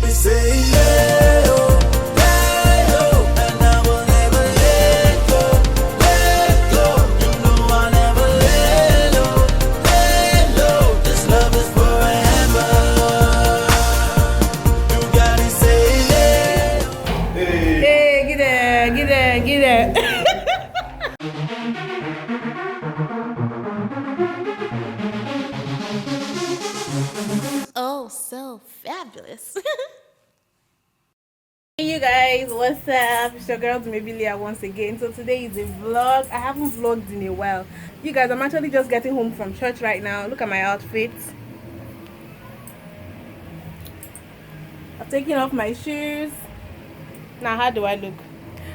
me say, hey, oh, and I will never let go, let go. You know I'll never let go. This love is forever. You gotta say, hey, Hey, get there, get there, get there. Oh, so fabulous. Hey you guys, what's up? It's your girl Dumebi Lea once again. So today is a vlog. I haven't vlogged in a while. You guys, I'm actually just getting home from church right now. Look at my outfit. I've taken off my shoes. Now how do I look?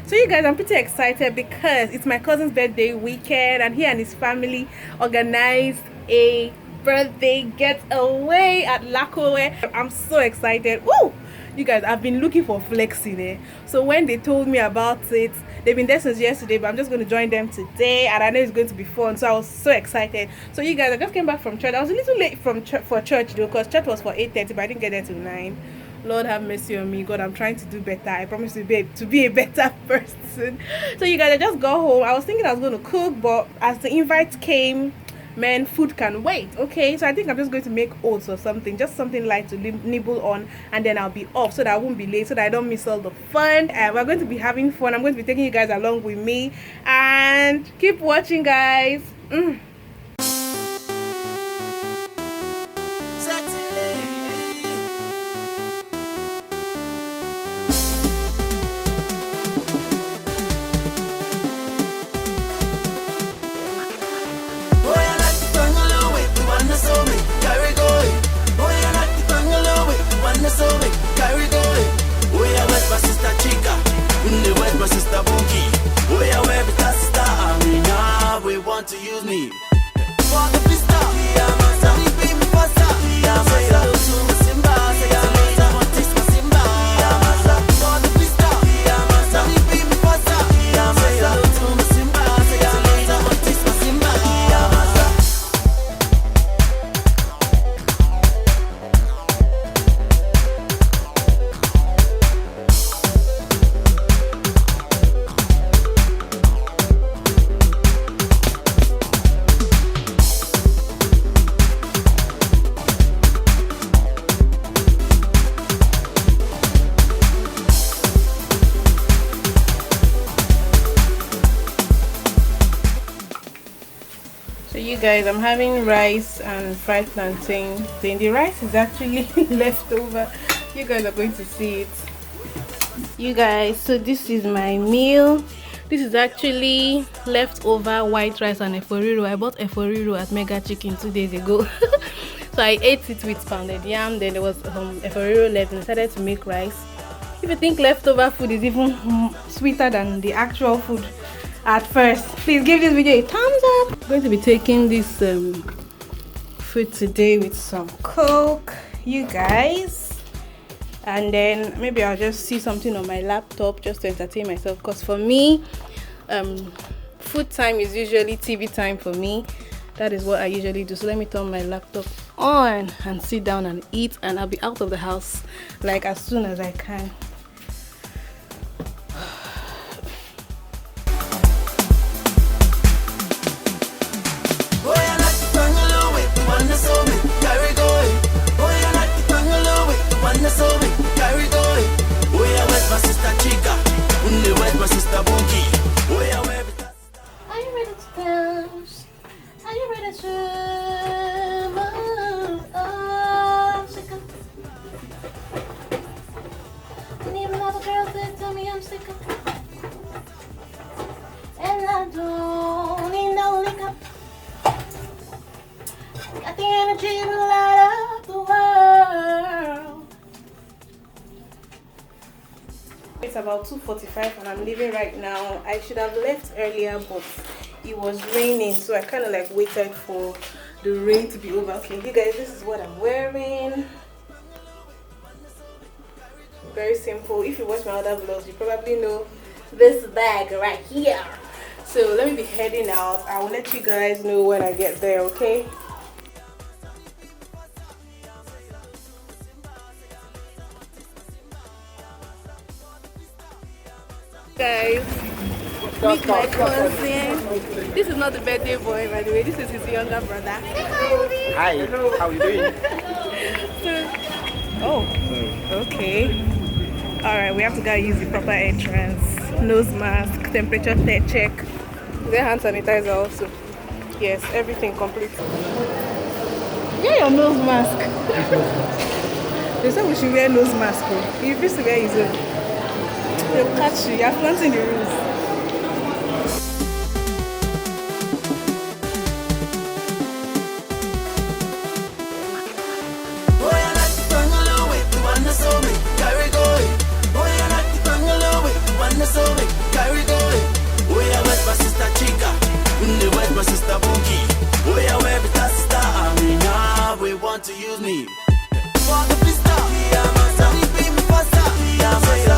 So you guys, I'm pretty excited because it's my cousin's birthday weekend and he and his family organized a birthday getaway at Lakowe. I'm so excited. Woo! You guys, I've been looking for flexing eh? So when they told me about it, they've been there since yesterday, but I'm just going to join them today and I know it's going to be fun. So I was so excited. So you guys, I just came back from church. I was a little late for church though, because church was for 8:30, but I didn't get there till 9. Lord have mercy on me. God, I'm trying to do better. I promise to be a better person. So you guys, I just got home. I was thinking I was going to cook, but as the invite came, man, food can wait. Okay, so I think I'm just going to make oats or something, just something light to nibble on, and then I'll be off so that I won't be late, so that I don't miss all the fun. And we're going to be having fun. I'm going to be taking you guys along with me, and keep watching, guys. To use me for the pista, be me faster. Say hello to my Simba, say hello to my Simba. For the pista, be me faster. Say hello to my Simba, say hello to my Simba. So you guys, I'm having rice and fried plantain. Then the rice is actually left over. You guys are going to see it. You guys, so this is my meal. This is actually leftover white rice and eforiro. I bought eforiro at Mega Chicken 2 days ago. So I ate it with pounded yam. Then there was eforiro left and I decided to make rice. If you think leftover food is even sweeter than the actual food at first, please give this video a thumbs up. I'm going to be taking this food today with some Coke, you guys, and then maybe I'll just see something on my laptop just to entertain myself, because for me food time is usually TV time for me. That is what I usually do. So let me turn my laptop on and sit down and eat, and I'll be out of the house like as soon as I can. Are you ready to dance? Are you ready to move? Oh, I'm sick of. And even all the girls that tell me I'm sick of. And I don't need no liquor. Got the energy to light up the world. It's about 2:45 and I'm leaving right now. I should have left earlier, but it was raining, so I kind of like waited for the rain to be over. Okay, you guys, this is what I'm wearing. Very simple. If you watch my other vlogs, you probably know this bag right here. So let me be heading out. I will let you guys know when I get there, okay? guys. Meet my cousin. This is not the birthday boy, by the way. This is his younger brother. Hi, how you doing? Oh, okay. Alright, we have to go use the proper entrance. Nose mask, temperature check. Their hand sanitizer also. Yes, everything complete. Yeah, your nose mask. They said we should wear nose mask. You used to wear his own. They'll catch you. You're flaunting the rules. To use me for the pista, yeah, masa. Be me pasta, yeah, masa.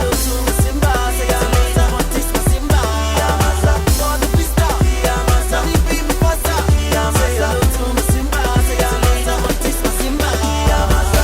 Simba, say yeah, masa. What is my Simba, yeah, masa. For the pista, yeah, masa. Be me pasta, yeah, masa. Simba, say yeah, masa. What is my Simba, yeah, masa.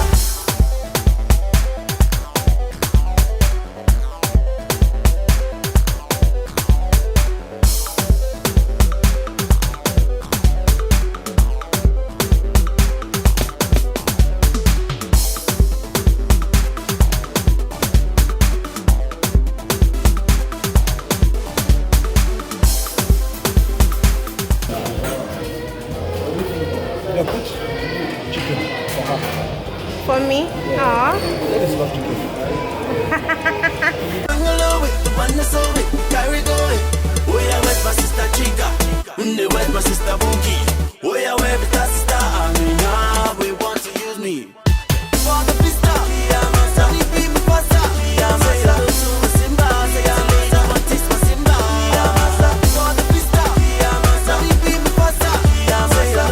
For me? Aww. We want to use me for the pista, yeah, masa. Be me pasta, yeah, masa. Simba, say yeah, masa. What is my Simba, yeah, masa. For the pista, yeah, masa. Be me pasta, yeah, masa.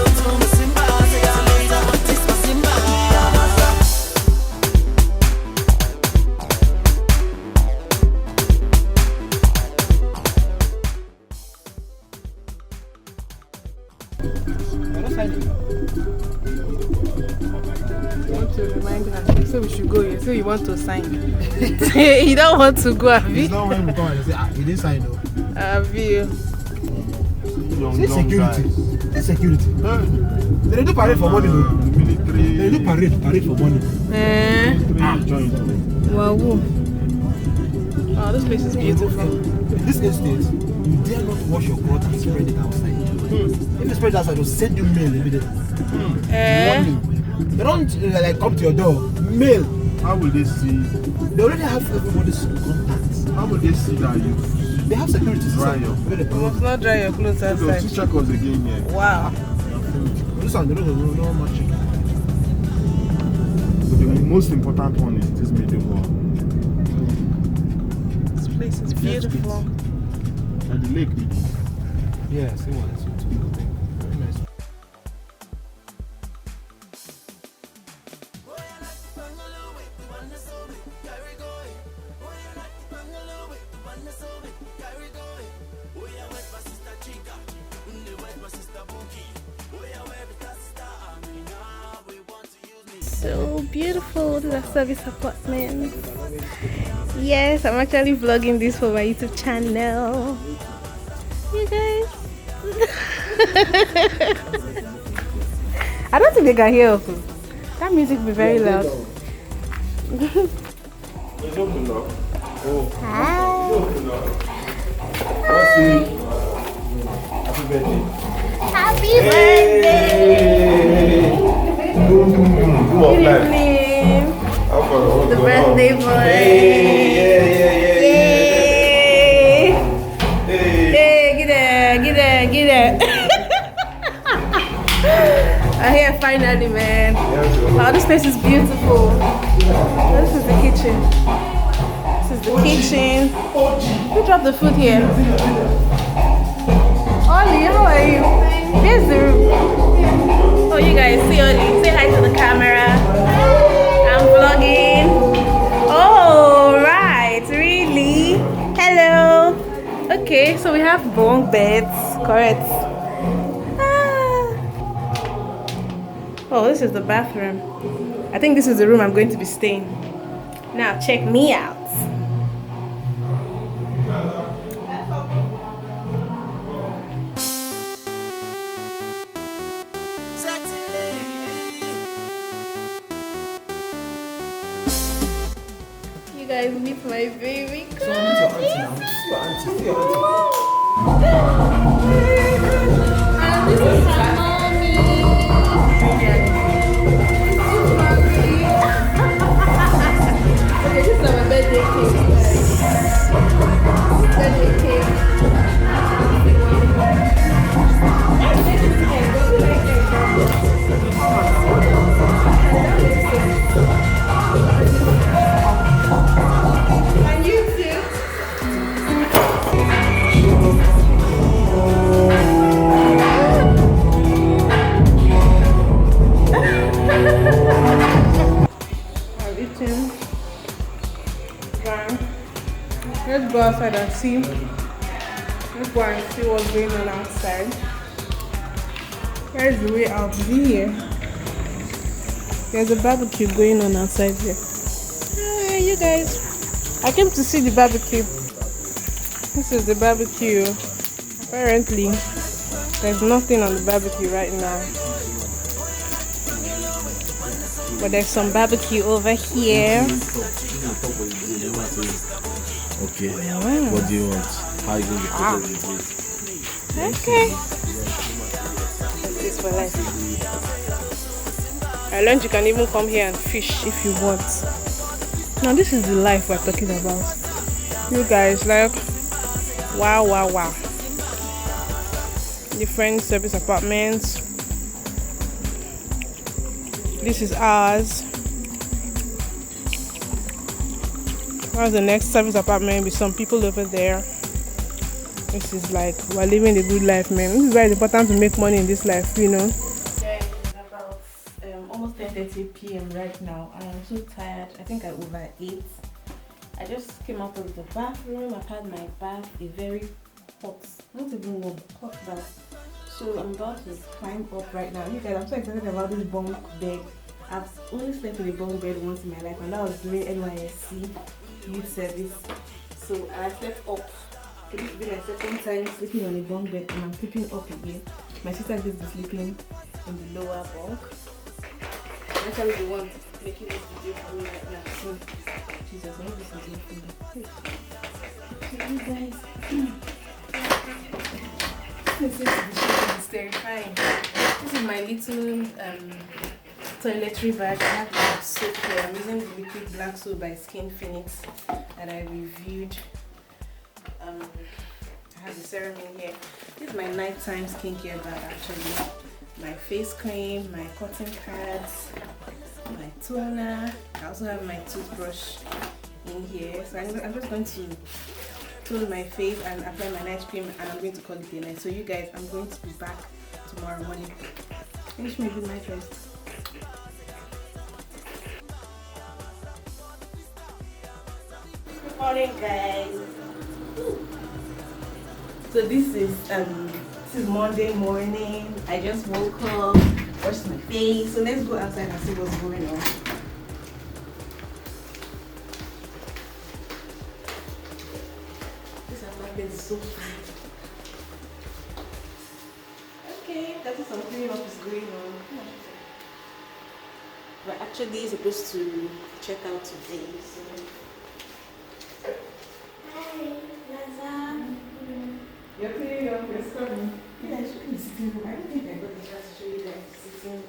Simba, say yeah, masa. What is my Simba, yeah, masa. I want to remind her. So we should go here. So you want to sign? You don't want to go, Abby? It's not when we come and say, he didn't sign though. Abby. It's security. It's security. They do parade for money though. They do parade for money. Wow. Oh, this place is beautiful. In this estate, you dare not wash your clothes and spread it outside. If you spread it outside, they'll send you mail immediately. Warning. They don't like come to your door. Mail. How will they see? They already have everybody's contacts. How will they see that you They have security dry system. your You must not dry your clothes outside. to check us again here? Wow. This one, they don't know much. But the most important one is this middle wall. This place is beautiful. And the lake. Yeah, see one. It's a good thing. Very nice. So beautiful. These are service apartments. Yes, I'm actually vlogging this for my YouTube channel. You guys. I don't think they can hear us. That music will be very loud. Hi. Happy birthday. Good evening. The birthday boy. Yay. Hey, get it. I'm here finally, man. Wow, this place is beautiful. This is the kitchen. Who dropped the food here? Ollie, how are you? Here's the room. Oh, you guys see Ollie. Say hi to the camera. I'm vlogging. Oh, right. Really? Hello. Okay, so we have bunk beds. Correct. Oh, this is the bathroom. I think this is the room I'm going to be staying. Now, check me out. guys meet my baby. So meet your auntie now. See your auntie. See your auntie. And this is my mommy. Okay, this is my birthday cake, guys. Birthday cake. And you too. I've eaten. Fine. Let's go outside and see. Let's go and see what's going on outside. Where's the way out? Is it here? There's a barbecue going on outside here. Hey, you guys. I came to see the barbecue. This is the barbecue. Apparently, there's nothing on the barbecue right now. But there's some barbecue over here. Okay. Wow. What do you want? How are you going to Wow. prepare this? Okay. That's this for life. I learned you can even come here and fish if you want. Now this is the life we're talking about. You guys, like, wow, wow, wow. Different service apartments. This is ours. That's the next service apartment with some people over there. This is like, we're living the good life, man. This is why it's important to make money in this life, you know. Yeah, it's about almost 10:30 p.m. right now. I am so tired. I think I overate. I just came out of the bathroom. I've had my bath, a very hot, not even warm, hot bath. So I'm about to climb up right now. You guys, I'm so excited about this bunk bed. I've only slept in a bunk bed once in my life, and that was during NYSC youth service. So I slept up. This will be my second time sleeping on a bunk bed, and I'm sleeping up again. My sister is going to be sleeping in the lower bunk. I'm actually the one making this video for me right now. So, Jesus, I hope this is not for me. So you guys, this is terrifying. This is my little toiletry bag. I have black soap here. I'm using the liquid black soap by Skin Phoenix that I reviewed. I have the serum in here. This is my nighttime skincare bag actually. My face cream, my cotton pads, my toner. I also have my toothbrush in here. So I'm just going to tone my face and apply my night cream, and I'm going to call it a night. So you guys, I'm going to be back tomorrow morning. Finish my good night first. Good morning, guys. So this is Monday morning. I just woke up, washed my face. So let's go outside and see what's going on. This apartment is so fine. Okay, that is some cleaning up is going on. We're actually supposed to check out today. So. Hi, Laza. You're cleaning up, you're scrubbing. Yeah, I should be sitting room. I don't think I got the chance to show you guys the sitting room.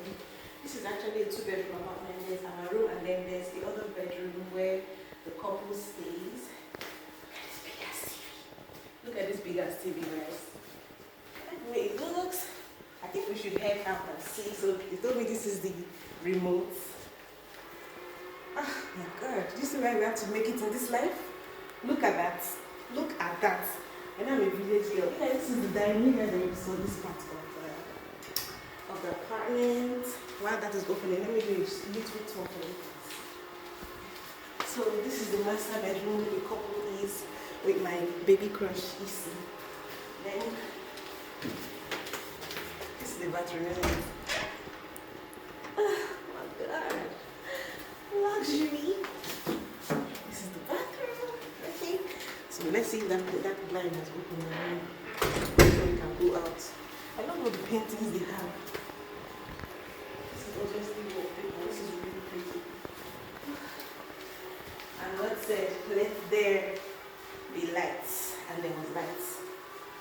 This is actually a 2-bedroom apartment. There's our room, and then there's the other bedroom where the couple stays. Look at this big ass TV, guys. Look at the way it looks. I think we should head out and see. So they told me this is the remote. Oh my God, do you see why we have to make it in this life? Look at that. Look at that. And I'm a village girl. Yeah, this is the dining room. You guys already saw this part of the apartment. While that is opening, let me do a little tour for you. So this is the master bedroom where the couple is with my baby crush, Issy. Then this is the bathroom, isn't it? Oh my God. Luxury. This is the bathroom, okay? So let's see if that blind has opened the room so we can go out. I love all the paintings they have. This is obviously wallpaper. This is really pretty. And God said, there be lights, and there was lights.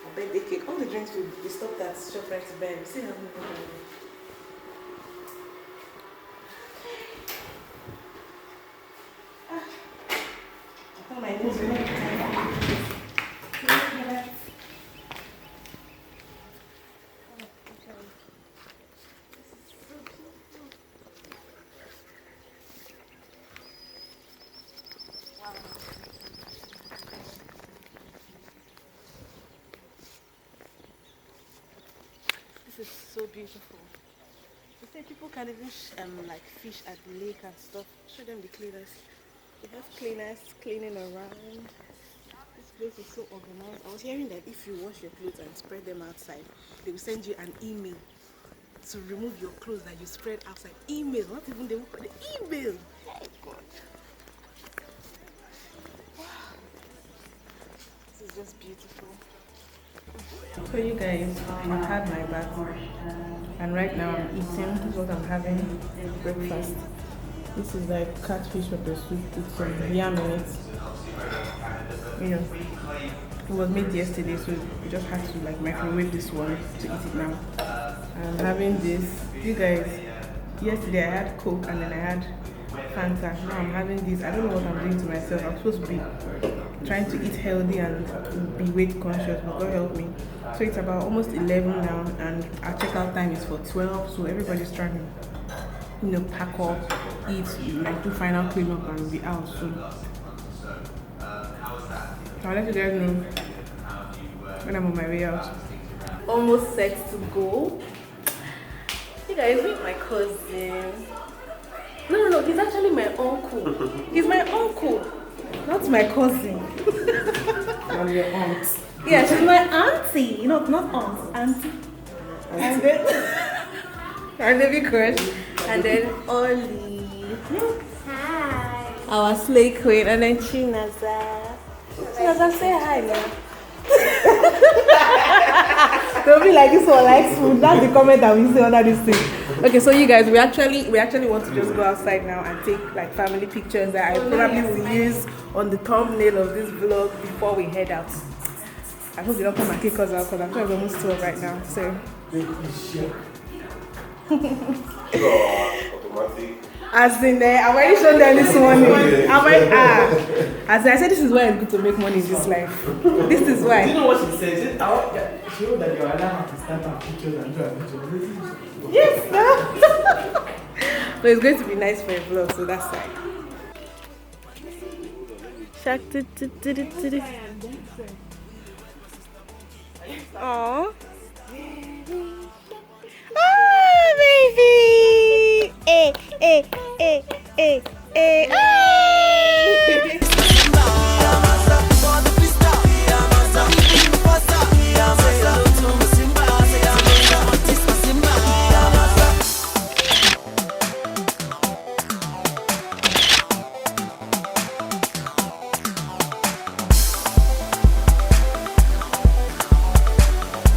A birthday cake. All the drinks we stopped at ShopRite's bed. See how many people are there. Oh my goodness. This is so beautiful. They say people can even like fish at the lake and stuff. Show them the cleaners. They have cleaners cleaning around. This place is so organized. I was hearing that if you wash your clothes and spread them outside, they will send you an email to remove your clothes that you spread outside. Email, not even the email. Oh God. Wow. This is just beautiful. So you guys, I've had my bath and right now I'm eating. This is what I'm having breakfast. This is like catfish pepper soup with some yam in it. You know, it was made yesterday, so we just had to like microwave this one to eat it now. I'm having this. You guys, yesterday I had Coke and then I had Fanta. Now I'm having this. I don't know what I'm doing to myself. I'm supposed to be trying to eat healthy and be weight conscious, but God help me. So it's about almost 11 now and our checkout time is for 12, so everybody's trying to, you know, pack up, eat, like do final cleanup and be out soon. I'll let you guys know when I'm on my way out. Almost set to go. You guys meet my cousin. No, he's actually my uncle. He's my uncle, not my cousin. And your aunt. Yeah, she's my auntie. You know, not aunt, auntie. And then our baby crush. And then Oli. Hi. Our slay queen. And then Chinaza. Chinaza, say hi now. They'll be like, this one likes food. That's the comment that we say under this thing. Okay, so you guys, we actually want to just go outside now and take like family pictures that I probably will use on the thumbnail of this vlog before we head out. I hope they don't come and kick us out because I'm sure it's almost 12 right now. So as in I've already shown them this morning. As in, I said this is why it's good to make money in this life. This is why. Do you know what she says? She wrote that your alarm has to start our pictures and draw pictures. Yes, no. But it's going to be nice for a vlog, so that's why. Aww.